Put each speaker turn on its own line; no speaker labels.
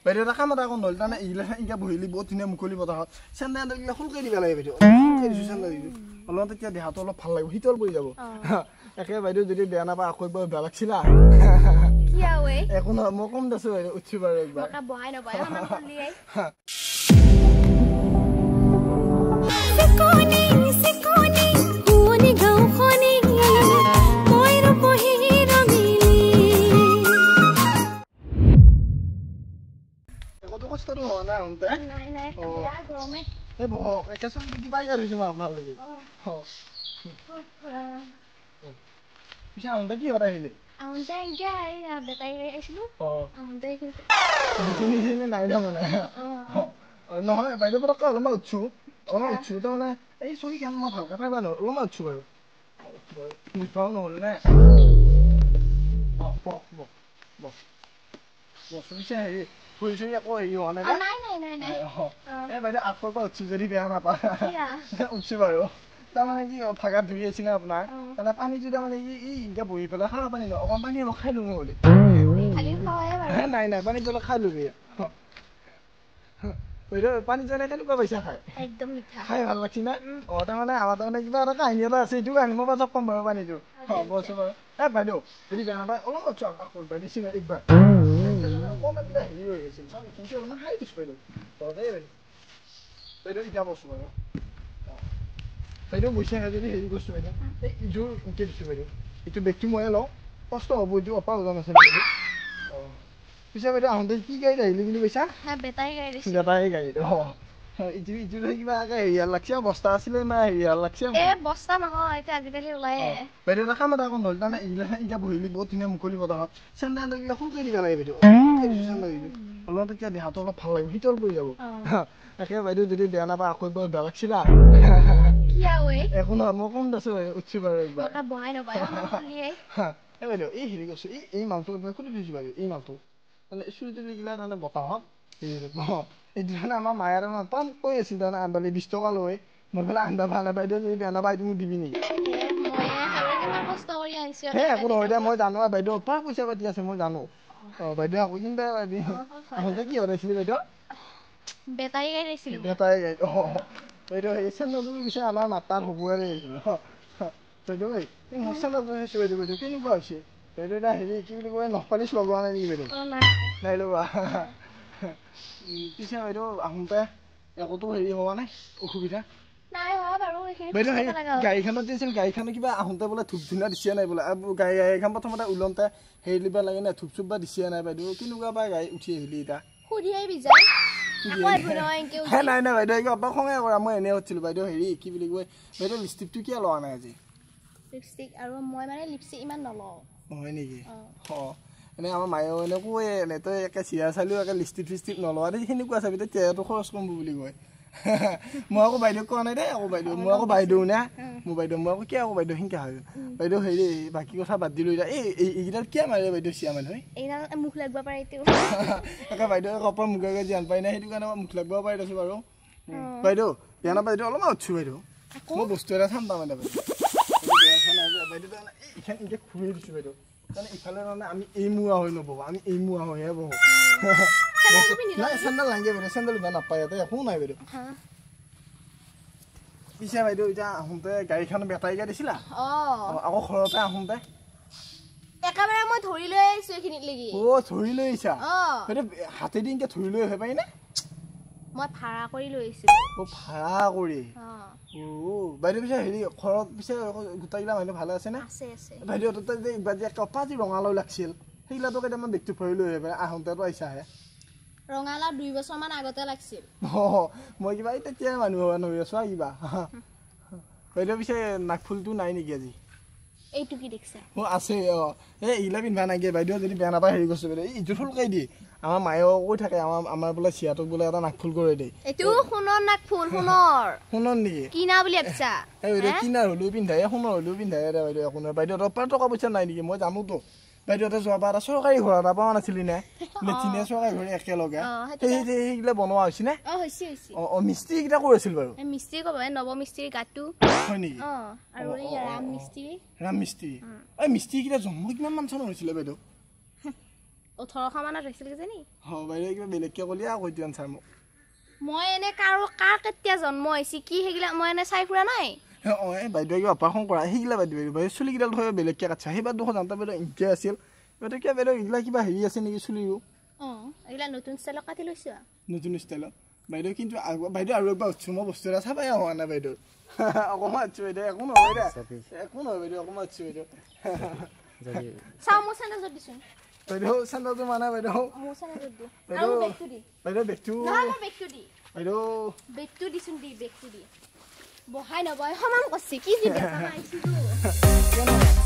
বাইদেউ এটা কাম এটা নল তাৰমানে এইগিলা ইনকা বহিলি বহুত ধুনীয়া মুকলি বতাহত চেন্দেলগিলা খুলকৈ দিব লাগে বাইদেউ অলপ তেতিয়া দেহাটো অলপ ভাল লাগিব শীতল পৰি যাব একে বাইদেউ যদি বেয়া নাপায় আকৌ একবাৰ বেয়া লাগছিলা একো নহয় মই কম দেছো বাইদেউ উঠি বাৰু একবাৰ কষ্টটো হোৱা নাই আহোঁতে এই বহক একেচোন কিবাই কৰিছোঁ মই আপোনালোকে পিছে আহোঁতে কি কথা আহিলে নাই তাৰমানে নহয় বাইদেউ পটককৈ অলপমান উঠছোঁ তাৰমানে এই চকী কেন মই ভালকৈ পাৰিবা নোৱাৰোঁ অলপমান উঠছোঁ বাৰু উঠিবও নহ'ল নে পিছে হেৰি ফুৰি চুৰি আকৌ হেৰি হোৱা নাই এই বাইদেউ আগৰ পৰা উঠছোঁ যদি বেয়া নাপায় উঠছোঁ বাৰু তাৰমানে কি ভাগাত ধুই আছিলে আপোনাৰ তাৰমানে পানীটো তাৰমানে এতিয়া বহি পেলাই খাব পানী ন অকণ পানী অলপ খাই লওঁ বুলি নাই পানীটো অলপ খাই ল'বি বাইদেউ পানী জলে কেনেকুৱা পাইছা খাই ভাল লাগছি না তাৰমানে আমাৰ তাৰমানে কিবা এটা কাহিনী এটা আছে এইটো কাহিনী মই পাছত ক'ম বাৰু পানীটো বস্তু বাৰু বাইদেউ যদি বেয়া নাপায় অলপ উঠছোঁ বাইদেউ চিঙা একবাৰ অকণমান কিবা হেৰি হৈ গৈছিল কিন্তু অলপমান খাই দিছোঁ বাইদেউ বাইদেউ এতিয়া বস্তু বাৰু বাইদেউ বৈছে যদি হেৰি কৰিছোঁ বাইদেউ এই ইযোৰ উঠি দিছোঁ বাইদেউ এইটো বেগটো ময়ে লওঁ কষ্ট হ'ব এইটো অপা ওজন আছে বাইদেউ পিছে বাইদেউ আহোঁতে কি গাড়ীত আহিলি বুলি কৈছা বেটাৰী গাড়ীত ইটো কিবা হেৰিয়াৰ লাগছে বস্তা আছিলে না হেৰিয়াৰ লাগছে বাইদেউ এটা কাম এটা নল তাৰমানে এইগিলা এতিয়া বহিলি বহুত ধুনীয়া মুকলি বতাহত চেন্দেলগিলা খুলকৈ দিব লাগে বাইদেউ অলপ তেতিয়া দেহাটো অলপ ভাল লাগিব শীতল পৰি যাব একে বাইদেউ যদি বেয়া নাপায় আকৌ একবাৰ বেয়া লাগছিলা একো নহয় মই কম দেছো উঠছোঁ বাৰু একবাৰ এই বাইদেউ এই হেৰি কৈছোঁ এই মালটো খুলি থৈছোঁ বাইদেউ এই মালটো তাৰমানে চুলি তুলিগিলা তাৰমানে বতাহত এইটো মানে আমাৰ মায়ে আৰু টান কৈ আছিল তাৰমানে আনবালি 20 টকা লৈ মই পেলাই আনবা ভাল নাই বাইদেউ যদি বেয়া নাপায় তুমি দিবি নেকি একো নহয় এতিয়া মই জানো বাইদেউ অপা পইচা পাতি আছে মই জানো বাইদেউ আকৌ কিনিবা বাইদেউ আহোঁতে কি হৰাইছিলি বাইদেউ বেটাৰী গাড়ীত বাইদেউ সেই চেন্দেলটো পিছে আমাৰ মাতাৰ হবুৱাই আহিছিলোঁ বাইদেউ এই মোৰ চেন্দেলটো চাইছোঁ বাইদেউ কেনেকুৱা হৈছে বাইদেউ এটা হেৰি কি বুলি কয় নখপালিচ লগোৱা নাই নেকি বাইদেউ নাই লগোৱা পিছে বাইদেউ আহোঁতে একোতো হেৰি হোৱা নাই অসুবিধা বাইদেউ সেই গাড়ীখনত দিছিল গাড়ীখনত কিবা আহোঁতে বোলে ধূপ ধূনা দিছে নাই বোলে গাড়ীখন প্ৰথমতে ওলন্তে হেৰি দিব লাগে নাই ধূপ চুপ বা দিছে নাই বাইদেউ কেনেকুৱা পাই গাড়ী উঠি আহিলি এতিয়া নাই বাইদেউ কি অত খঙে কৰা মই এনেই উঠিছিলোঁ বাইদেউ হেৰি কি বুলি কয় বাইদেউ লিপষ্টিকটো কিয় লোৱা নাই আজি হয় নেকি এনেই আমাৰ মায়েও এনেই কয় এনেই তই একে চিৰা চালিও একে লিপষ্টিক ফিষ্টিক নলোৱা দেই সেনেকুৱা চাবি তই তেলটো খৰচ কৰিম বুলি কয় মই আকৌ বাইদেউক কোৱা নাই দেই আকৌ বাইদেউ মই আকৌ বাইদেউ নে মোৰ বাইদেউ মই আকৌ কিয় আকৌ বাইদেউ সেনেকৈ হয় বাইদেউ হেৰি বাকী কথা বাদ দিলোঁ এতিয়া এইকেইডাল কিয় মাৰে বাইদেউ চিয়া মানুহে মুখ লাগিব পাৰে একে বাইদেউ কপৰ মুখে জ্ঞান পাই নাই সেইটো কাৰণে মুখ লাগিব পাৰি আছোঁ বাৰু বাইদেউ বেয়া নাপায় বাইদেউ অলপমান উঠছোঁ বাইদেউ মই বস্তু এটা চাম তাৰমানে বাইদেউ বাইদেউ তাৰমানে এইখন এনেকৈ ঘূৰি দিছোঁ বাইদেউ তাৰমানে ইফালে তাৰমানে আমি এই মূৰা হৈ নবহোঁ আমি এই মূৰা হৈহে বহোঁ নাই চেণ্ডেল লাগে বাইদেউ চেণ্ডেল বেয়া নাপায় ইয়াতে একো নাই বাইদেউ পিছে বাইদেউ এতিয়া আহোঁতে গাড়ীখন বেটাৰী গাড়ী দিছিলা আকৌ ঘৰতে আহোঁতে একেবাৰে মই ধৰি লৈ আহিছোঁ এইখিনিত লাগি ধৰি লৈ আহিছা বাইদেউ হাতেদি এনেকৈ ধৰি লৈ আহিব পাৰিনে মই ভাড়া কৰি লৈ আহিছিলোঁ ভাড়া কৰি বাইদেউ পিছে হেৰি ঘৰত পিছে গোটেইগিলা মানুহ ভালে আছেনে বাইদেউ তাতে যে এইবাৰ যে কপা যি ৰঙালাও লাগিছিল সেইগিলাটো কেইটামান বেগটো ভৰি লৈ আহিব আহোঁতেতো আহিছাহে ৰঙালাও 2 বছৰমান আগতে লাগিছিল মই কিবা এই তেতিয়াই মানুহ হৈ আছোঁ কিবা বাইদেউ পিছে নাকফুলটো নাই নেকি আজি এইটো কি দেখিছে আছে এইগিলা পিন্ধা নাইকিয়া বাইদেউ যদি বেয়া নাপায় হেৰি কৰিছোঁ বাইদেউ ইটো ফুলকাই দিয়ে আমাৰ মায়েও কৈ থাকে আমাৰ বোলে চিয়াটোক বোলে এটা নাকফুল কৰি দিয়ে এইটো সোণৰ নাকফুল সোণৰ নেকি কিনা বুলি ভাবিছা এই বাইদেউ কিনাৰ হ'লেও পিন্ধাই সোণৰ হ'লেও পিন্ধাই বাইদেউ একো নহয় বাইদেউ টকা পইচা নাই নেকি মই জানোতো বাইদেউতে যোৱাবাৰ এটা চৰকাৰী ঘৰ এটা পোৱা নাছিলি নে লেটিনে চৰকাৰী ঘৰ একেলগে সেইগিলা বনোৱা হৈছে নে মিস্ত্ৰীকেইটা কৈ আছিল বাৰু মিস্ত্ৰী ক'ব নৱ মিস্ত্ৰী গাঁতটো হয় নেকি আৰু ৰাম মিস্ত্ৰী এই মিস্ত্ৰীকেইটা জন্ম কিমান মান চনৰ হৈছিলে বাইদেউ
1800 মানত হৈছিল কি জানি
বাইদেউ কিবা বেলেগকে কলিয়া কৈ দিয়ন ছাৰ মোক
মই এনে কাৰ কেতিয়া জন্ম হৈছি কি হেগিলা মই এনে চাই ফুৰা নাই
বাইদেউ কিবা অপাৰেশ্যন কৰা হেগিলা বাইদেউ চুলি কিডাল থৈ বেলেগকে কাটছা সেইবাৰ দুখ জানতা বাইদেউ ইনকে আছিল বাইদেউ কিবা বাইদেউ ইগলা কিবা হেৰি আছে নেকি চুলিও
এগিলা নতুন ষ্টাইল কাটি লৈছো
নতুন ষ্টাইল বাইদেউ কিন্তু বাইদেউ আৰু একবাৰ উঠছো মই বস্তু এটা চাবাই হোৱা নাই বাইদেউ অকমান আছো বাইদেউ একো নহয় বাইদেউ অকমান আছো বাইদেউ
চাও মোৰ চেন্ডেল জত দিছোন
বাইদেউ চেন্ডেলটো মানা বাইদেউ
মোৰ চেন্ডেল জত দি আৰু বেগটো দি
বাইদেউ বেগটো
নহয় বেগটো দি
বাইদেউ
বেগটো দিছোন দি বেগটো দি বহাই নবয় সমান কৰছি কি যি দেখা পাইছিলো